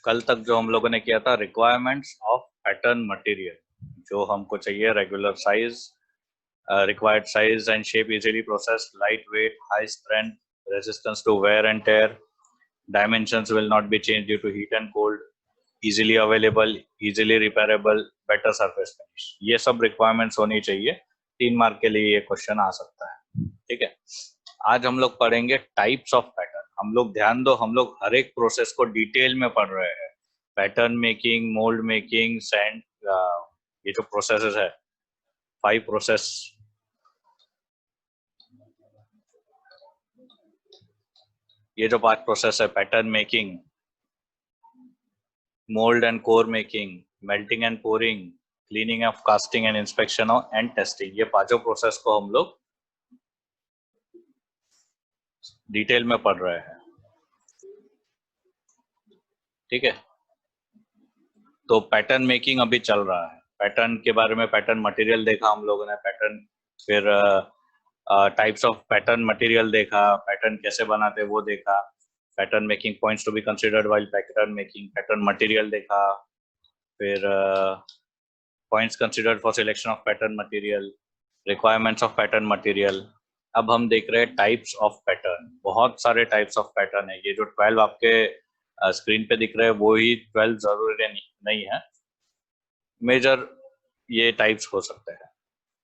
कल तक जो हम लोगों ने किया था रिक्वायरमेंट्स ऑफ पैटर्न मटेरियल, जो हमको चाहिए regular size, required size and shape, easily processed, light weight, high strength, resistance to wear and tear, dimensions will not be changed due to heat and cold, easily available, easily repairable, better surface finish। ये सब requirements होनी चाहिए। 3 mark के लिए ये question आ सकता है। ठीक है, आज हम लोग पढ़ेंगे टाइप्स ऑफ पैटर्न। हम लोग ध्यान दो, हम लोग हर एक प्रोसेस को डिटेल में पढ़ रहे हैं। Pattern making, mould making, sand, ये जो प्रोसेसेस है, 5 प्रोसेस, ये जो 5 प्रोसेस है, pattern making, mold and core making, melting and pouring, cleaning of casting and inspection and testing, ये पांचों प्रोसेस को हम लोग डिटेल में पढ़ रहे हैं। ठीक है, तो पैटर्न मेकिंग अभी चल रहा है। पैटर्न के बारे में पैटर्न मटेरियल देखा हम लोगों ने, पैटर्न, फिर टाइप्स ऑफ पैटर्न मटेरियल देखा, पैटर्न कैसे बनाते वो देखा, pattern making points to be considered while pattern making, pattern material देखा, फिर points considered for selection of pattern material, requirements of pattern material. अब हम देख रहे हैं टाइप्स ऑफ पैटर्न। बहुत सारे टाइप्स ऑफ पैटर्न है। ये जो 12 आपके स्क्रीन पे दिख रहे हैं वो ही 12 जरूरी नहीं है, मेजर ये टाइप्स हो सकते हैं।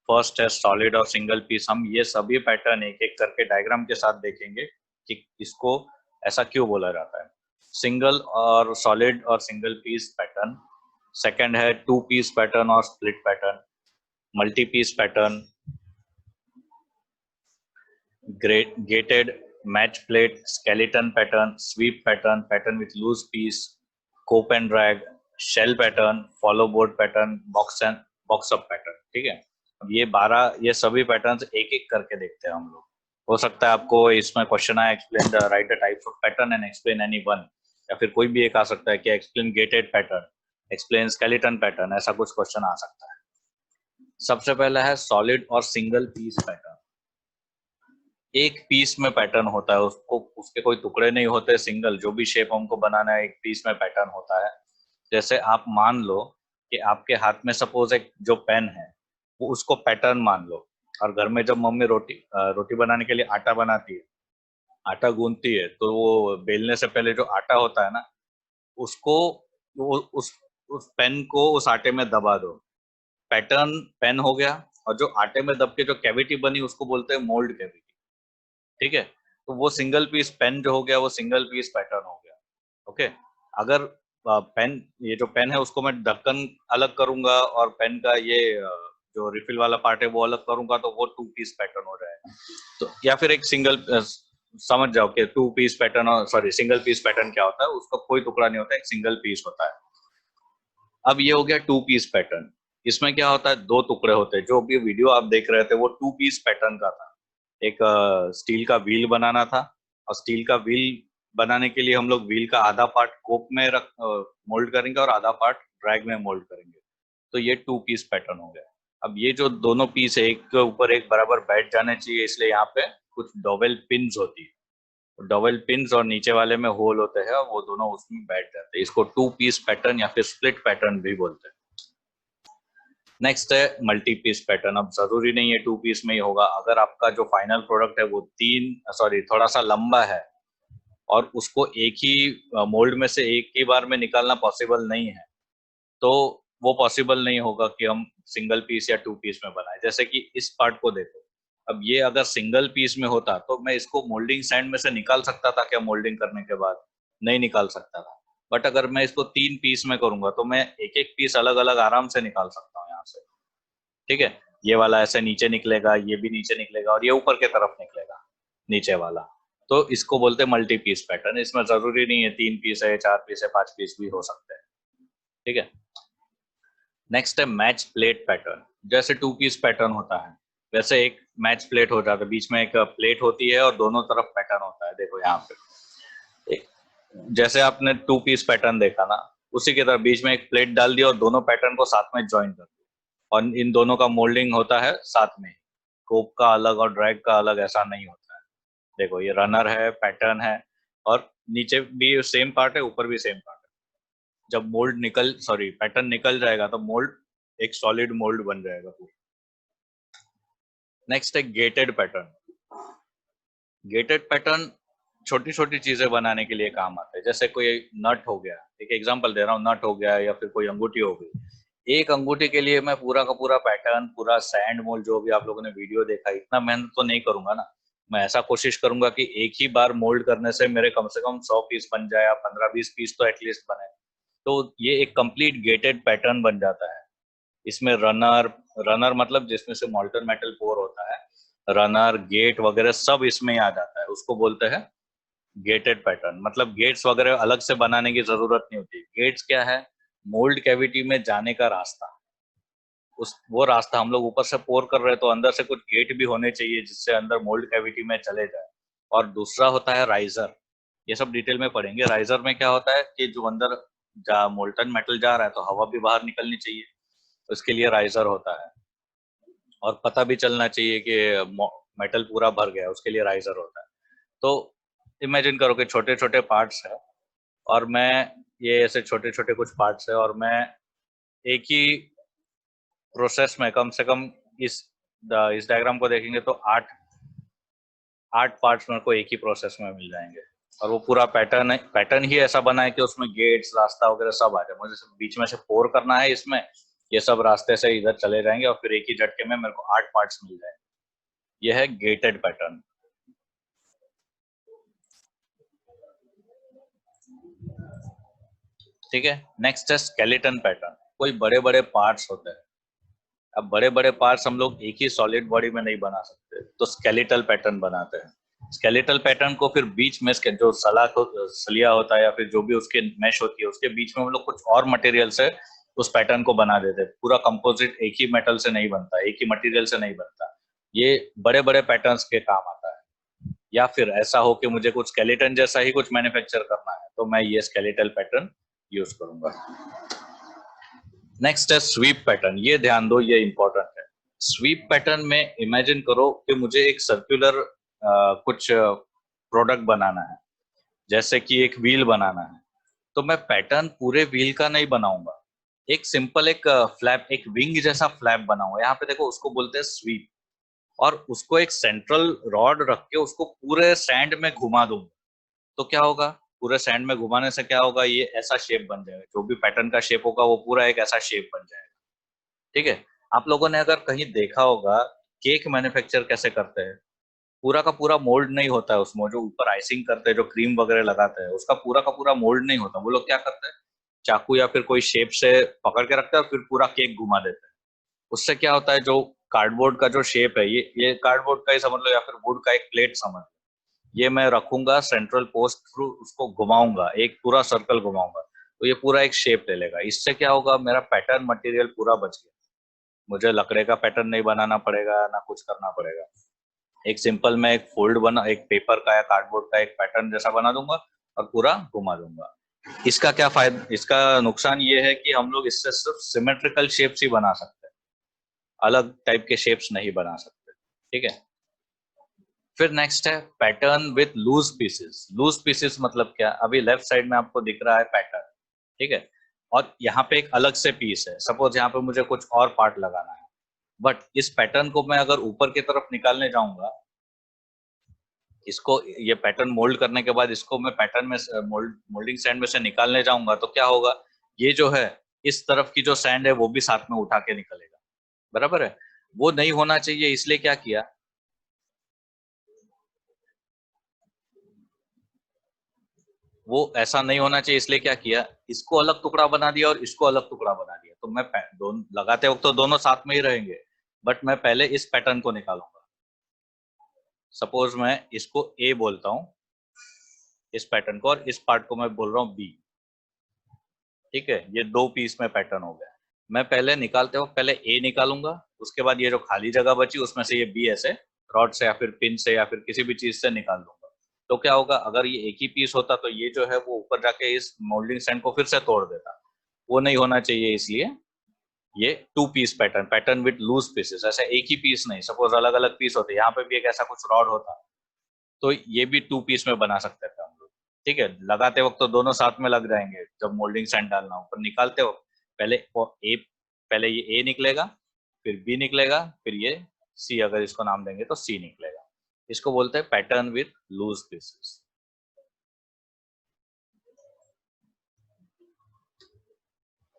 फर्स्ट है सॉलिड और सिंगल पीस। हम ये सभी पैटर्न एक एक करके डायग्राम के साथ देखेंगे कि इसको ऐसा क्यों बोला जाता है। सिंगल और सॉलिड और सिंगल पीस पैटर्न। सेकंड है 2 पीस पैटर्न और split pattern, multi piece pattern, gated, match plate, skeleton pattern, sweep pattern, pattern with loose piece, cope and drag, shell pattern, follow board pattern, box up pattern। ठीक है, अब ये 12, ये सभी patterns एक एक करके देखते हैं हम लोग। हो सकता है आपको इसमें क्वेश्चन आए, explain the right the types of pattern and explain any one, या फिर कोई भी एक आ सकता है कि explain gated pattern, explain skeleton pattern, ऐसा कुछ क्वेश्चन आ सकता है। सबसे पहला है सॉलिड और सिंगल पीस पैटर्न। एक पीस में पैटर्न होता है, उसको उसके कोई टुकड़े नहीं होते, सिंगल जो भी शेप हमको बनाना है एक पीस में पैटर्न होता है। जैसे आप मान लो कि आपके हाथ में सपोज एक जो पेन है वो उसको पैटर्न मान लो, और घर में जब मम्मी रोटी बनाने के लिए आटा बनाती है, आटा गूंथती है, तो वो बेलने से पहले जो आटा होता है ना, उसको वो उस पेन को उस आटे में दबा दो, पैटर्न पेन हो गया। और जो आटे में दब के जो कैविटी बनी उसको बोलते हैं मोल्ड कैविटी। ठीक है, तो वो सिंगल पीस पेन जो हो गया वो सिंगल पीस पैटर्न हो गया। ओके, अगर पेन, ये जो पेन है उसको मैं ढक्कन अलग करूंगा और पेन का ये जो रिफिल वाला पार्ट है वो अलग करूंगा, तो वो 2 पीस पैटर्न हो जाएगा। तो या फिर एक सिंगल, समझ जाओ कि 2 पीस पैटर्न, और सॉरी सिंगल पीस पैटर्न क्या होता है, उसका कोई टुकड़ा नहीं होता, एक सिंगल पीस होता है। अब ये हो गया 2 पीस पैटर्न। इसमें क्या होता है, 2 टुकड़े होते हैं। जो अभी वीडियो आप देख रहे थे वो 2 पीस पैटर्न का था। एक स्टील का व्हील बनाना था, और स्टील का व्हील बनाने के लिए हम लोग व्हील का आधा पार्ट कोप में मोल्ड करेंगे और आधा पार्ट ड्रैग में मोल्ड करेंगे, तो ये 2 पीस पैटर्न हो गया। अब ये जो दोनों पीस है एक के ऊपर एक बराबर बैठ जाने चाहिए, इसलिए यहाँ पे कुछ डबल पिन्स होती है। डबल पिन्स और नीचे वाले में होल होते हैं, वो दोनों उसमें बैठ जाते हैं। इसको 2 पीस पैटर्न या फिर स्प्लिट पैटर्न भी बोलते हैं। नेक्स्ट है मल्टी पीस पैटर्न। अब जरूरी नहीं है 2 पीस में ही होगा। अगर आपका जो फाइनल प्रोडक्ट है वो थोड़ा सा लंबा है और उसको एक ही मोल्ड में से एक ही बार में निकालना पॉसिबल नहीं है, तो वो पॉसिबल नहीं होगा कि हम सिंगल पीस या 2 पीस में बनाए। जैसे कि इस पार्ट को देखो, अब ये अगर सिंगल पीस में होता तो मैं इसको मोल्डिंग स्टैंड में से निकाल सकता था क्या? मोल्डिंग करने के बाद नहीं निकाल सकता था। बट अगर मैं इसको 3 पीस में करूंगा तो मैं एक एक पीस अलग अलग आराम से निकाल सकता हूँ यहाँ से। ठीक है, ये वाला ऐसे नीचे निकलेगा, ये भी नीचे निकलेगा, और ये ऊपर के तरफ निकलेगा नीचे वाला। तो इसको बोलते हैं मल्टी पीस पैटर्न। इसमें जरूरी नहीं है 3 पीस है, 4 पीस है, 5 पीस भी हो सकते हैं। ठीक है, नेक्स्ट है मैच प्लेट पैटर्न। जैसे 2 पीस पैटर्न होता है वैसे एक मैच प्लेट हो जाता है। बीच में एक प्लेट होती है और दोनों तरफ पैटर्न होता है। देखो यहाँ पे जैसे आपने 2 पीस पैटर्न देखा ना, उसी की तरह बीच में एक प्लेट डाल दी और दोनों पैटर्न को साथ में ज्वाइन कर दिया, और इन दोनों का मोल्डिंग होता है साथ में। कोप का अलग और ड्रैग का अलग ऐसा नहीं होता है। देखो ये रनर है, पैटर्न है, और नीचे भी सेम पार्ट है, ऊपर भी सेम पार्ट है। जब पैटर्न निकल जाएगा तो मोल्ड एक सॉलिड मोल्ड बन जाएगा पूरा। नेक्स्ट है गेटेड पैटर्न। गेटेड पैटर्न छोटी छोटी चीजें बनाने के लिए काम आते हैं, जैसे कोई नट हो गया, एक एग्जांपल दे रहा हूँ, नट हो गया या फिर कोई अंगूठी हो गई। एक अंगूठी के लिए मैं पूरा का पूरा पैटर्न, पूरा सैंड मोल्ड, जो भी आप लोगों ने वीडियो देखा, इतना मेहनत तो नहीं करूंगा ना। मैं ऐसा कोशिश करूंगा कि एक ही बार मोल्ड करने से मेरे कम से कम 100 पीस बन जाए या 15-20 पीस तो एटलीस्ट बने। तो ये एक कंप्लीट गेटेड पैटर्न बन जाता है। इसमें रनर मतलब जिसमें से मॉल्टन मेटल पोर होता है, रनर गेट वगैरह सब इसमें ही आ जाता है, उसको बोलते हैं गेटेड पैटर्न। मतलब गेट्स वगैरह अलग से बनाने की जरूरत नहीं होती। गेट्स क्या है? मोल्ड कैविटी में जाने का रास्ता। वो रास्ता हम लोग ऊपर से पोर कर रहे हैं तो अंदर से कुछ गेट भी होने चाहिए जिससे अंदर मोल्ड कैविटी में चले जाए। और दूसरा होता है राइजर। ये सब डिटेल में पढ़ेंगे। राइजर में क्या होता है कि जो अंदर मोल्टन मेटल जा रहा है तो हवा भी बाहर निकलनी चाहिए, उसके लिए राइजर होता है। और पता भी चलना चाहिए कि मेटल पूरा भर गया, उसके लिए राइजर होता है। तो इमेजिन करो कि छोटे छोटे पार्ट्स है और मैं ये ऐसे छोटे छोटे कुछ पार्ट्स है और मैं एक ही प्रोसेस में कम से कम इस डायग्राम को देखेंगे तो आठ पार्ट्स मेरे को एक ही प्रोसेस में मिल जाएंगे। और वो पूरा पैटर्न ही ऐसा बना है कि उसमें गेट्स, रास्ता वगैरह सब आ जाए। मुझे सिर्फ बीच में से पोर करना है इसमें, ये सब रास्ते से इधर चले जाएंगे और फिर एक ही झटके में मेरे को 8 पार्ट्स मिल जाएंगे। यह है गेटेड पैटर्न। ठीक है। नेक्स्ट है स्केलेटन पैटर्न। कोई बड़े बड़े पार्ट्स होते हैं। अब बड़े बड़े पार्ट्स हम लोग एक ही सॉलिड बॉडी में नहीं बना सकते, तो स्केलेटल पैटर्न बनाते हैं। स्केलेटल पैटर्न को फिर बीच में जो सलिया होता है या फिर जो भी उसके मैश होती है, उसके बीच में हम लोग कुछ और मटेरियल से उस पैटर्न को बना देते हैं। पूरा कंपोजिट एक ही मेटल से नहीं बनता, एक ही मटेरियल से नहीं बनता। ये बड़े बड़े पैटर्न्स के काम आता है। या फिर ऐसा हो कि मुझे कुछ स्केलेटन जैसा ही कुछ मैन्युफैक्चर करना है तो मैं ये स्केलेटल पैटर्न यूज करूंगा। नेक्स्ट है स्वीप पैटर्न। ये ध्यान दो, ये इंपॉर्टेंट है। स्वीप पैटर्न में इमेजिन करो कि मुझे एक सर्कुलर कुछ प्रोडक्ट बनाना है, जैसे कि एक व्हील बनाना है। तो मैं पैटर्न पूरे व्हील का नहीं बनाऊंगा, एक सिंपल एक फ्लैप, एक विंग जैसा फ्लैप बनाऊंगा। यहाँ पे देखो, उसको बोलते हैं स्वीप। और उसको एक सेंट्रल रॉड रख के उसको पूरे सैंड में घुमा दूंगा। तो क्या होगा? पूरे सैंड में घुमाने से क्या होगा? ये ऐसा शेप बन जाएगा। जो भी पैटर्न का शेप होगा वो पूरा एक ऐसा शेप बन जाएगा। ठीक है। आप लोगों ने अगर कहीं देखा होगा केक मैन्युफैक्चर कैसे करते हैं, पूरा का पूरा मोल्ड नहीं होता है उसमें, जो ऊपर आइसिंग करते हैं, जो क्रीम वगैरह लगाते हैं, उसका पूरा का पूरा मोल्ड नहीं होता। वो लोग क्या करते हैं, चाकू या फिर कोई शेप से पकड़ के रखते हैं और फिर पूरा केक घुमा देते हैं। उससे क्या होता है, जो कार्डबोर्ड का जो शेप है, ये कार्डबोर्ड का ही समझ लो या फिर वुड का एक प्लेट समझ लो। ये मैं रखूंगा सेंट्रल पोस्ट थ्रू, उसको घुमाऊंगा, एक पूरा सर्कल घुमाऊंगा तो ये पूरा एक शेप ले लेगा। इससे क्या होगा, मेरा पैटर्न मटेरियल पूरा बच गया। मुझे लकड़े का पैटर्न नहीं बनाना पड़ेगा, ना कुछ करना पड़ेगा। एक सिंपल मैं एक फोल्ड बना, एक पेपर का या कार्डबोर्ड का एक पैटर्न जैसा बना दूंगा और पूरा घुमा दूंगा। इसका क्या फायदा, इसका नुकसान ये है कि हम लोग इससे सिर्फ सिमेट्रिकल शेप्स ही बना सकते हैं, अलग टाइप के शेप्स नहीं बना सकते। ठीक है। फिर नेक्स्ट है pattern with loose pieces. Loose pieces मतलब क्या? अभी लेफ्ट साइड में आपको दिख रहा है पैटर्न, ठीक है, और यहाँ पे एक अलग से पीस है। सपोज यहाँ पे मुझे कुछ और पार्ट लगाना है, बट इस पैटर्न को मैं अगर ऊपर की तरफ निकालने जाऊंगा, इसको, ये पैटर्न मोल्ड करने के बाद इसको मैं पैटर्न में मोल्डिंग सैंड में से निकालने जाऊंगा तो क्या होगा, ये जो है इस तरफ की जो सैंड है वो भी साथ में उठा के निकलेगा। बराबर है। वो नहीं होना चाहिए, इसलिए क्या किया, वो ऐसा नहीं होना चाहिए इसलिए क्या किया, इसको अलग टुकड़ा बना दिया और इसको अलग टुकड़ा बना दिया। तो मैं दोनों लगाते वक्त तो दोनों साथ में ही रहेंगे, बट मैं पहले इस पैटर्न को निकालूंगा। सपोज मैं इसको ए बोलता हूं, इस पैटर्न को, और इस पार्ट को मैं बोल रहा हूँ बी। ठीक है, ये दो पीस में पैटर्न हो गया। मैं पहले निकालते वक्त पहले ए निकालूंगा, उसके बाद ये जो खाली जगह बची उसमें से ये बी ऐसे रॉड से या फिर पिन से या फिर किसी भी चीज से निकाल दूंगा। तो क्या होगा, अगर ये एक ही पीस होता तो ये जो है वो ऊपर जाके इस मोल्डिंग स्टैंड को फिर से तोड़ देता। वो नहीं होना चाहिए, इसलिए ये two piece pattern, pattern with loose pieces. ऐसा एक ही पीस नहीं, सपोज अलग अलग पीस होते, यहाँ पे भी एक ऐसा कुछ रॉड होता तो ये भी टू पीस में बना सकते थे हम लोग। ठीक है, लगाते वक्त तो दोनों साथ में लग जाएंगे जब मोल्डिंग सैंड डालना हो, पर निकालते वक्त पहले ए, पहले ये ए निकलेगा, फिर बी निकलेगा, फिर ये सी, अगर इसको नाम देंगे तो सी निकलेगा। इसको बोलते हैं pattern with loose pieces.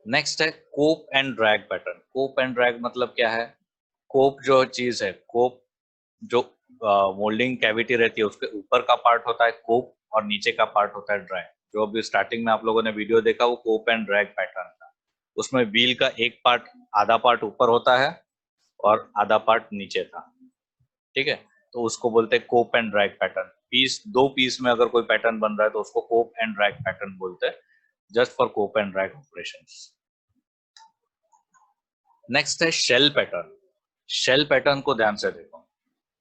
Next है cope and drag pattern. Cope and drag मतलब क्या है? कोप जो चीज है, कोप जो मोल्डिंग कैविटी रहती है उसके ऊपर का पार्ट होता है कोप, और नीचे का पार्ट होता है ड्रैग। जो अभी स्टार्टिंग में आप लोगों ने वीडियो देखा वो कोप एंड ड्रैग पैटर्न था। उसमें व्हील का एक पार्ट, आधा पार्ट ऊपर होता है और आधा पार्ट नीचे था। ठीक है, तो उसको बोलते हैं cope and drag pattern. Piece, दो पीस में अगर कोई पैटर्न बन रहा है तो उसको कोप एंड ड्रैग पैटर्न बोलते हैं, just for cope and drag operations. Next है शेल पैटर्न। शेल पैटर्न को ध्यान से देखो,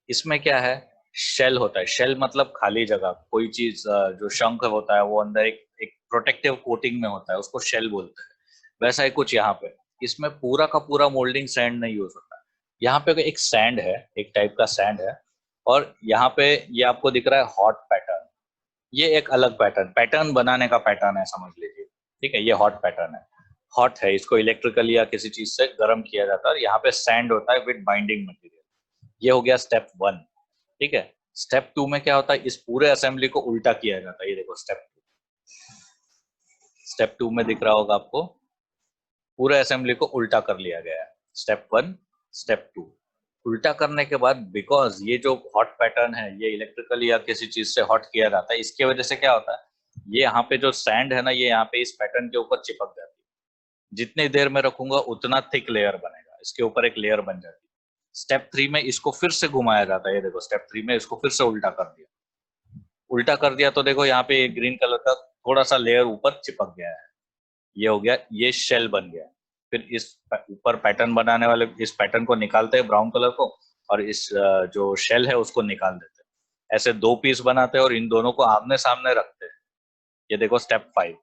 इसमें क्या है? शेल होता है, शेल मतलब खाली जगह, कोई चीज जो शंख होता है वो अंदर एक प्रोटेक्टिव कोटिंग में होता है, उसको शेल बोलते हैं। वैसा ही कुछ यहाँ पे, इसमें पूरा का पूरा मोल्डिंग सैंड नहीं यूज होता है। यहाँ पे एक सैंड है, एक टाइप का सैंड है, और यहाँ पे ये आपको दिख रहा है हॉट पैटर्न। ये एक अलग पैटर्न, पैटर्न बनाने का पैटर्न है समझ लीजिए। ठीक है, ये हॉट पैटर्न है, हॉट है, इसको इलेक्ट्रिकली या किसी चीज से गर्म किया जाता है। यहाँ पे सैंड होता है विद बाइंडिंग मटेरियल। ये हो गया स्टेप 1। ठीक है, स्टेप 2 में क्या होता है? इस पूरे असेंबली को उल्टा किया जाता है। ये देखो स्टेप 2 में दिख रहा होगा आपको, पूरे असेंबली को उल्टा कर लिया गया है। स्टेप 1, स्टेप 2, उल्टा करने के बाद, बिकॉज ये जो हॉट पैटर्न है ये इलेक्ट्रिकली या किसी चीज से हॉट किया जाता है, इसकी वजह से क्या होता है, ये यहाँ पे जो सैंड है ना, ये यहाँ पे इस पैटर्न के ऊपर चिपक जाती है। जितनी देर में रखूंगा उतना थिक लेयर बनेगा, इसके ऊपर एक लेयर बन जाती है। स्टेप 3 में इसको फिर से घुमाया जाता है। ये देखो स्टेप 3 में इसको फिर से उल्टा कर दिया। उल्टा कर दिया तो देखो यहाँ पे ग्रीन कलर का थोड़ा सा लेयर ऊपर चिपक गया है। ये हो गया, ये शेल बन गया। फिर इस ऊपर पैटर्न बनाने वाले इस पैटर्न को निकालते हैं ब्राउन कलर को, और इस जो शेल है उसको निकाल देते हैं। ऐसे दो पीस बनाते हैं और इन दोनों को आमने सामने रखते हैं। ये देखो स्टेप 5,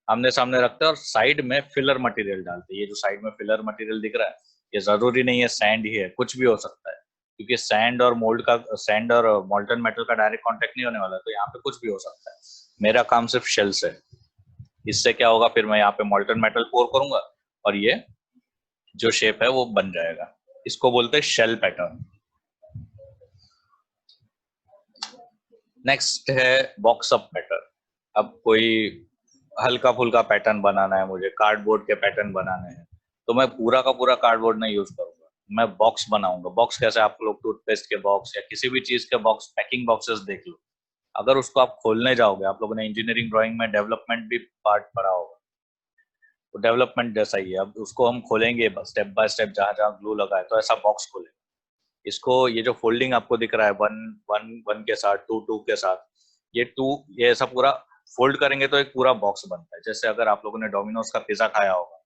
आमने सामने रखते हैं और साइड में फिलर मटेरियल डालते हैं। ये जो साइड में फिलर मटेरियल दिख रहा है, ये जरूरी नहीं है सैंड ही है, कुछ भी हो सकता है, क्योंकि सैंड और मोल्टन मेटल का डायरेक्ट कांटेक्ट नहीं होने वाला, तो यहाँ पे कुछ भी हो सकता है। मेरा काम सिर्फ शेल से। इससे क्या होगा, फिर मैं यहाँ पे मोल्टन मेटल पोर करूंगा और ये जो शेप है वो बन जाएगा। इसको बोलते हैं शेल पैटर्न। नेक्स्ट है बॉक्स अप पैटर्न। अब कोई हल्का फुल्का पैटर्न बनाना है मुझे, कार्डबोर्ड के पैटर्न बनाने हैं, तो मैं पूरा का पूरा कार्डबोर्ड नहीं यूज करूंगा, मैं बॉक्स बनाऊंगा। बॉक्स कैसे? आप लोग टूथपेस्ट के बॉक्स या किसी भी चीज के बॉक्स, पैकिंग बॉक्सेस देख लो, अगर उसको आप खोलने जाओगे, आप लोगों ने इंजीनियरिंग ड्राइंग में डेवलपमेंट भी पार्ट पढ़ा होगा, तो डेवलपमेंट जैसा ही है। अब उसको हम खोलेंगे स्टेप बाय स्टेप, जहां जहां ग्लू लगा है, तो ऐसा बॉक्स खोलेंगे। इसको, ये जो फोल्डिंग आपको दिख रहा है, वन वन वन के साथ, टू टू के साथ, ये टू, ये ऐसा पूरा फोल्ड करेंगे तो एक पूरा बॉक्स बनता है। जैसे अगर आप लोगों ने डोमिनोज का पिज्जा खाया होगा,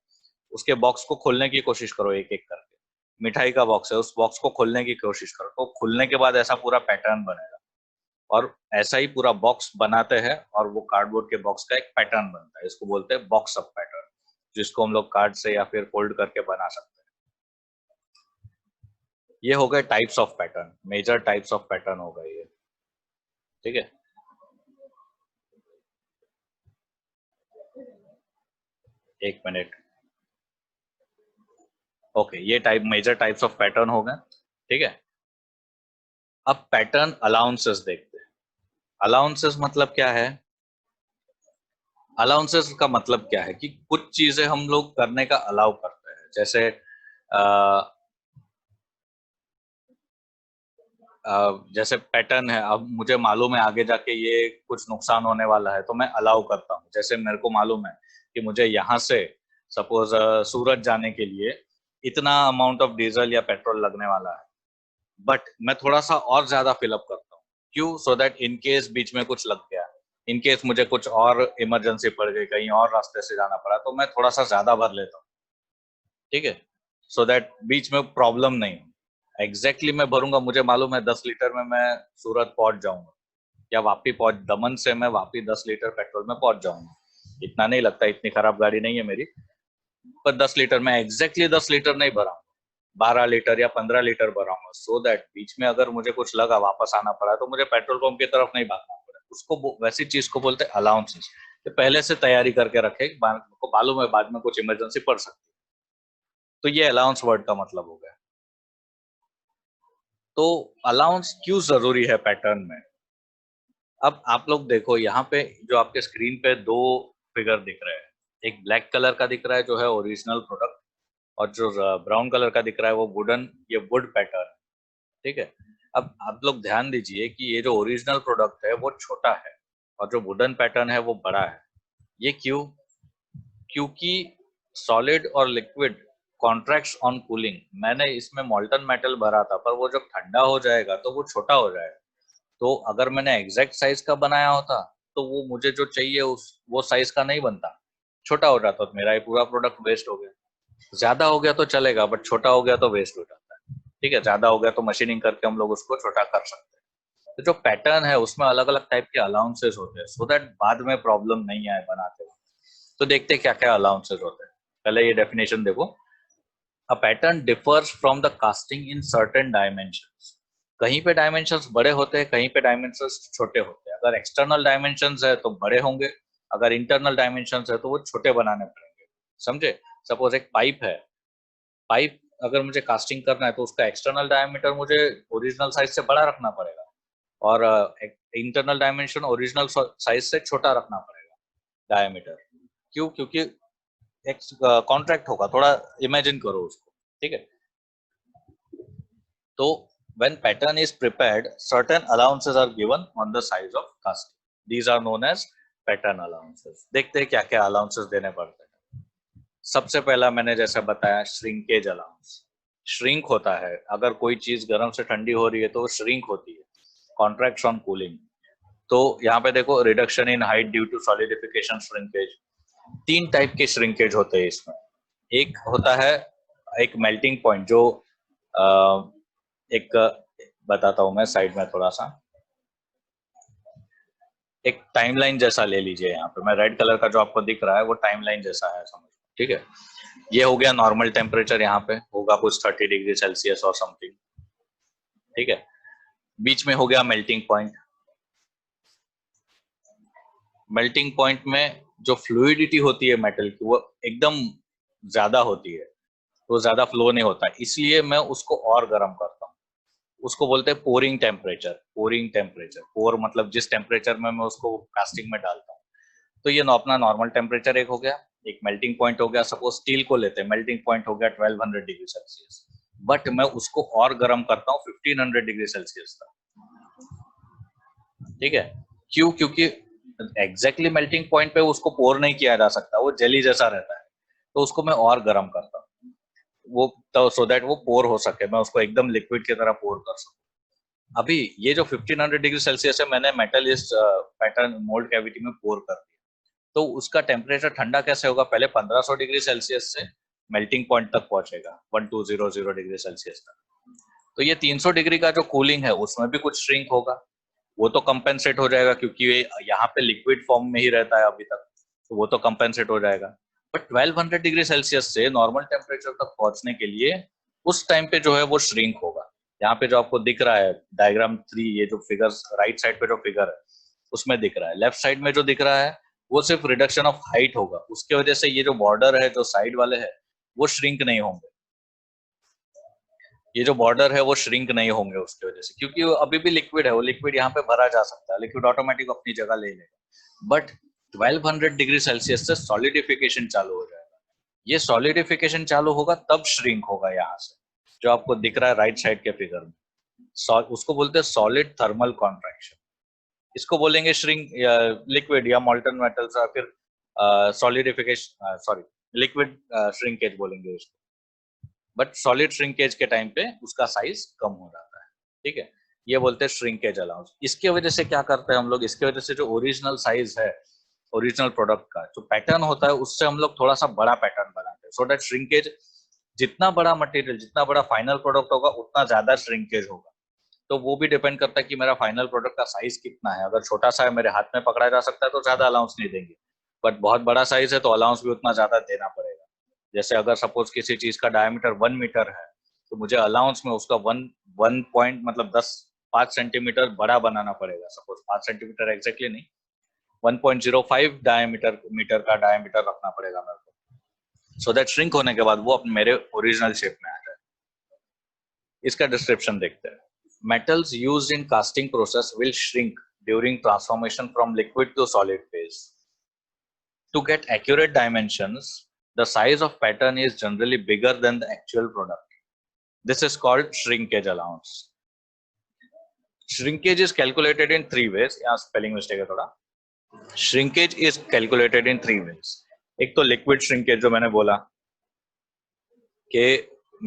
उसके बॉक्स को खोलने की कोशिश करो एक एक करके। मिठाई का बॉक्स है, उस बॉक्स को खोलने की कोशिश करो, तो खुलने के बाद ऐसा पूरा पैटर्न बनेगा। और ऐसा ही पूरा बॉक्स बनाते हैं और वो कार्डबोर्ड के बॉक्स का एक पैटर्न बनता है। इसको बोलते हैं बॉक्स अप पैटर्न, जिसको हम लोग कार्ड से या फिर फोल्ड करके बना सकते हैं। ये हो गए types of pattern, major types of pattern हो गए ये। ठीक है, एक मिनट। ओके, ये मेजर टाइप्स ऑफ पैटर्न हो गए। ठीक है, अब पैटर्न अलाउंसेस देखते हैं। अलाउंसेस मतलब क्या है? अलाउंसेस का मतलब क्या है कि कुछ चीजें हम लोग करने का अलाउ करते हैं। जैसे जैसे पैटर्न है, अब मुझे मालूम है आगे जाके ये कुछ नुकसान होने वाला है, तो मैं अलाउ करता हूँ। जैसे मेरे को मालूम है कि मुझे यहाँ से सपोज सूरत जाने के लिए इतना अमाउंट ऑफ डीजल या पेट्रोल लगने वाला है, बट मैं थोड़ा सा और ज्यादा फिलअप करता हूँ। क्यों? सो दैट इन केस बीच में कुछ लग गया, इन केस मुझे कुछ और इमरजेंसी पड़ गई, कहीं और रास्ते से जाना पड़ा, तो मैं थोड़ा सा ज्यादा भर लेता हूँ। ठीक है, सो दैट बीच में प्रॉब्लम नहीं। एग्जैक्टली मैं भरूंगा, मुझे मालूम है 10 लीटर में मैं सूरत पहुंच जाऊंगा, या वापी पहुंच, दमन से मैं वापी 10 लीटर पेट्रोल में पहुंच जाऊंगा। इतना नहीं लगता, इतनी खराब गाड़ी नहीं है मेरी, पर 10 लीटर में एग्जैक्टली 10 लीटर नहीं भरा, 12 लीटर या 15 लीटर भराऊंगा, सो दैट बीच में अगर मुझे कुछ लगा, वापस आना पड़ा, तो मुझे पेट्रोल पंप की तरफ नहीं भागना पड़ा। उसको वैसी चीज को बोलते हैं अलाउंसेस। तो पहले से तैयारी करके रखे, को मालूम है बाद में कुछ इमरजेंसी पड़ सकती है। तो ये अलाउंस वर्ड का मतलब हो गया। तो अलाउंस क्यों जरूरी है पैटर्न में? अब आप लोग देखो यहाँ पे जो आपके स्क्रीन पे दो फिगर दिख रहे हैं, एक ब्लैक कलर का दिख रहा है जो है ओरिजिनल प्रोडक्ट, और जो ब्राउन कलर का दिख रहा है वो वुडन, ये वुड पैटर्न। ठीक है। अब आप लोग ध्यान दीजिए कि ये जो ओरिजिनल प्रोडक्ट है वो छोटा है और जो वुडन पैटर्न है वो बड़ा है। ये क्यों? क्योंकि सॉलिड और लिक्विड कॉन्ट्रैक्ट्स ऑन कूलिंग। मैंने इसमें मॉल्टन मेटल भरा था, पर वो जब ठंडा हो जाएगा तो वो छोटा हो जाएगा। तो अगर मैंने एग्जैक्ट साइज का बनाया होता तो वो मुझे जो चाहिए उस वो साइज का नहीं बनता, छोटा हो जाता, तो मेरा ये पूरा प्रोडक्ट वेस्ट हो गया। ज्यादा हो गया तो चलेगा, बट छोटा हो गया तो वेस्ट हो जाता है। ठीक है, ज्यादा हो गया तो मशीनिंग करके हम लोग उसको छोटा कर सकते हैं। तो जो पैटर्न है उसमें अलग अलग टाइप के अलाउंसेस होते हैं, सो दैट बाद में प्रॉब्लम नहीं आए बनाते हुए। तो देखते हैं क्या क्या अलाउंसेस होते हैं। पहले ये डेफिनेशन देखो। A pattern differs from the casting in certain dimensions. कहीं पे डायमेंशंस बड़े होते हैं, कहीं पे डायमेंशंस छोटे होते हैं। अगर एक्सटर्नल डायमेंशंस है तो बड़े होंगे, अगर इंटरनल डायमेंशंस है तो वो छोटे बनाने पड़ेंगे। समझे? सपोज एक पाइप है, पाइप अगर मुझे कास्टिंग करना है तो उसका एक्सटर्नल डायमीटर मुझे ओरिजिनल साइज से बड़ा रखना पड़ेगा, और इंटरनल डायमेंशन ओरिजिनल साइज से छोटा रखना पड़ेगा डायमीटर। क्यों? क्योंकि एक कॉन्ट्रैक्ट होगा, थोड़ा इमेजिन करो उसको। ठीक है। तो when pattern is prepared, certain allowances are given on the size of casting. These are known as pattern allowances. देखते हैं क्या क्या allowances देने पड़ते हैं। सबसे पहला मैंने जैसा बताया, श्रिंकेज अलाउंस। श्रिंक होता है, अगर कोई चीज गर्म से ठंडी हो रही है तो वो श्रिंक होती है। Contracts on cooling. तो यहाँ पे देखो, reduction in height due to solidification shrinkage. तीन टाइप के श्रिंकेज होते हैं इसमें। एक होता है एक मेल्टिंग पॉइंट, जो एक बताता हूं मैं साइड में थोड़ा सा, एक टाइमलाइन जैसा ले लीजिए। यहाँ पे मैं रेड कलर का जो आपको दिख रहा है वो टाइमलाइन जैसा है, समझ। ठीक है। ये हो गया नॉर्मल टेम्परेचर, यहाँ पे होगा कुछ 30 डिग्री सेल्सियस और समथिंग। ठीक है। बीच में हो गया मेल्टिंग पॉइंट। मेल्टिंग पॉइंट में जो फ्लूइडिटी होती है मेटल की वो एकदम ज्यादा होती है, तो ज्यादा फ्लो नहीं होता, इसलिए मैं उसको और गर्म करता हूँ। उसको बोलते हैं पोरिंग टेम्परेचर। पोरिंग टेम्परेचर, पोर मतलब जिस टेम्परेचर में मैं उसको कास्टिंग में डालता हूँ। तो ये अपना नॉर्मल टेम्परेचर एक हो गया, एक मेल्टिंग पॉइंट हो गया। सपोज स्टील को लेते हैं, मेल्टिंग पॉइंट हो गया 1200 डिग्री सेल्सियस, बट मैं उसको और गर्म करता हूँ 1500 डिग्री सेल्सियस तक। ठीक है। क्यों? क्योंकि एग्जैक्टली मेल्टिंग पॉइंट पे उसको पोर नहीं किया जा सकता, वो जेली जैसा रहता है, तो उसको मैं और गर्म करता हूँ वो, तो सो दैट वो पोर हो सके, मैं उसको एकदम लिक्विड की तरह पोर कर सकूँ। अभी ये जो 1500 डिग्री सेल्सियस है, मैंने मेटल इस पैटर्न मोल्ड कैविटी में पोर कर दिया, तो उसका टेम्परेचर ठंडा कैसे होगा? पहले 1500 डिग्री सेल्सियस से मेल्टिंग पॉइंट तक पहुंचेगा, 1200 डिग्री सेल्सियस तक। तो ये 300 डिग्री का जो कूलिंग है उसमें भी कुछ श्रिंक होगा, वो तो कंपेंसेट हो जाएगा, क्योंकि ये यहाँ पे लिक्विड फॉर्म में ही रहता है अभी तक, तो वो तो कंपेंसेट हो जाएगा। बट 1200 डिग्री सेल्सियस से नॉर्मल टेम्परेचर तक पहुंचने के लिए उस टाइम पे जो है वो श्रिंक होगा। यहाँ पे जो आपको दिख रहा है डायग्राम 3, ये जो फिगर राइट साइड पे जो फिगर है उसमें दिख रहा है, लेफ्ट साइड में जो दिख रहा है वो सिर्फ रिडक्शन ऑफ हाइट होगा। उसके वजह से ये जो बॉर्डर है, जो साइड वाले है, वो श्रिंक नहीं होंगे। ये जो बॉर्डर है वो श्रिंक नहीं होंगे उसकी वजह से, क्योंकि वो अभी भी लिक्विड है, वो लिक्विड यहाँ पे भरा जा सकता है, लिक्विड ऑटोमेटिक अपनी जगह ले लेगा। बट 1200 डिग्री सेल्सियस से सॉलिडिफिकेशन चालू हो जाएगा। ये सॉलिडिफिकेशन चालू होगा तब श्रिंक होगा, यहाँ से जो आपको दिख रहा है राइट साइड के फिगर में, उसको बोलते हैं सॉलिड थर्मल कॉन्ट्रैक्शन। इसको बोलेंगे श्रिंक, लिक्विड या मॉल्टन मेटल्स, या फिर सॉलिडिफिकेशन, सॉरी, लिक्विड श्रिंकेज बोलेंगे इसको। बट सॉलिड श्रिंकेज के टाइम पे उसका साइज कम हो जाता है। ठीक है। ये बोलते हैं श्रिंकेज अलाउंस। इसके वजह से क्या करते हैं हम लोग, इसके वजह से जो ओरिजिनल साइज है ओरिजिनल प्रोडक्ट का जो पैटर्न होता है उससे हम लोग थोड़ा सा बड़ा पैटर्न बनाते हैं, सो दैट श्रिंकेज, जितना बड़ा मटेरियल, जितना बड़ा फाइनल प्रोडक्ट होगा उतना ज्यादा श्रिंकेज होगा। तो वो भी डिपेंड करता है कि मेरा फाइनल प्रोडक्ट का साइज कितना है। अगर छोटा सा है, मेरे हाथ में पकड़ा जा सकता है, तो ज्यादा अलाउंस नहीं देंगे, बट बहुत बड़ा साइज है तो अलाउंस भी उतना ज्यादा देना पड़ेगा। जैसे अगर सपोज किसी चीज का डायमीटर 1 मीटर है, तो मुझे अलाउंस में उसका वन वन पॉइंट मतलब 10 5 सेंटीमीटर बड़ा बनाना पड़ेगा, सपोज 5 सेंटीमीटर एग्जैक्टली नहीं, 1.05 मीटर का डायमीटर रखना पड़ेगा मेरे को, सो दैट श्रिंक होने के बाद वो अपने मेरे ओरिजिनल शेप में आ जाए। इसका डिस्क्रिप्शन देखते हैं। Metals used in casting process will shrink during transformation from liquid to solid phase. To get accurate dimensions, the size of pattern is generally bigger than the actual product. This is called shrinkage allowance. Shrinkage is calculated in 3 ways. यहाँ spelling mistake है थोड़ा. Shrinkage is calculated in 3 ways. एक तो liquid shrinkage जो मैंने बोला कि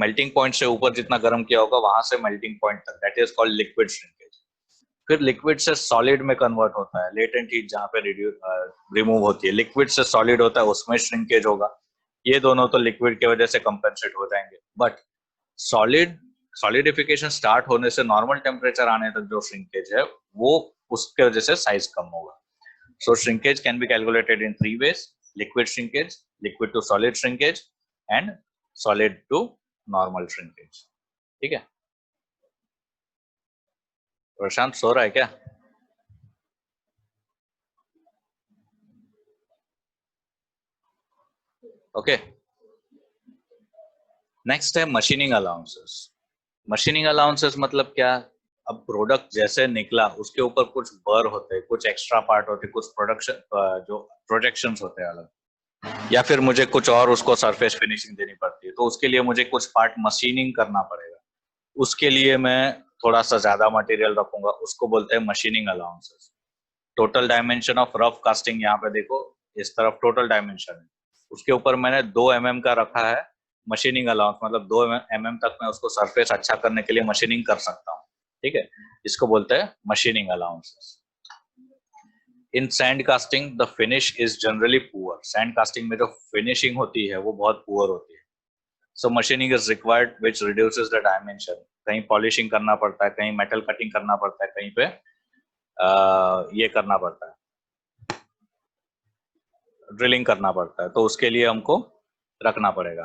melting point से ऊपर जितना गर्म किया होगा वहां से melting point तक, that is called liquid shrinkage. फिर लिक्विड से सॉलिड में कन्वर्ट होता है, लेटेंट हीट जहां पे रिमूव होती है, लिक्विड से सॉलिड होता है, उसमें श्रिंकेज होगा। ये दोनों तो लिक्विड की वजह से कंपेंसेट हो जाएंगे, बट सॉलिडिफिकेशन स्टार्ट होने से नॉर्मल टेम्परेचर आने तक जो श्रिंकेज है वो उसके वजह से साइज कम होगा। So shrinkage can be calculated in 3 ways: liquid shrinkage, liquid to solid shrinkage and solid to normal shrinkage. ठीक है, प्रशांत सो रहा है क्या? ओके, नेक्स्ट है मशीनिंग अलाउंसेस। मशीनिंग अलाउंसेस मतलब क्या? अब प्रोडक्ट जैसे निकला उसके ऊपर कुछ बर होते हैं, कुछ एक्स्ट्रा पार्ट होते हैं, कुछ प्रोडक्शन जो प्रोजेक्शंस होते हैं अलग, या फिर मुझे कुछ और उसको सरफेस फिनिशिंग देनी पड़ती है, तो उसके लिए मुझे कुछ पार्ट मशीनिंग करना पड़ेगा। उसके लिए मैं थोड़ा सा ज्यादा मटेरियल रखूंगा, उसको बोलते हैं machining allowances. Total dimension of rough casting, यहाँ पे देखो इस तरफ टोटल डायमेंशन है, उसके ऊपर मैंने 2 mm का रखा है मशीनिंग अलाउंस, मतलब 2 mm तक मैं उसको सरफेस अच्छा करने के लिए मशीनिंग कर सकता हूँ। ठीक है, इसको बोलते हैं machining allowances. In sand casting the finish is generally poor. Sand casting में जो फिनिशिंग होती है वो बहुत पुअर होती है। So machining is required which reduces the dimension. कहीं पॉलिशिंग करना पड़ता है, कहीं मेटल कटिंग करना पड़ता है, कहीं पे ये करना पड़ता है, ड्रिलिंग करना पड़ता है, तो उसके लिए हमको रखना पड़ेगा।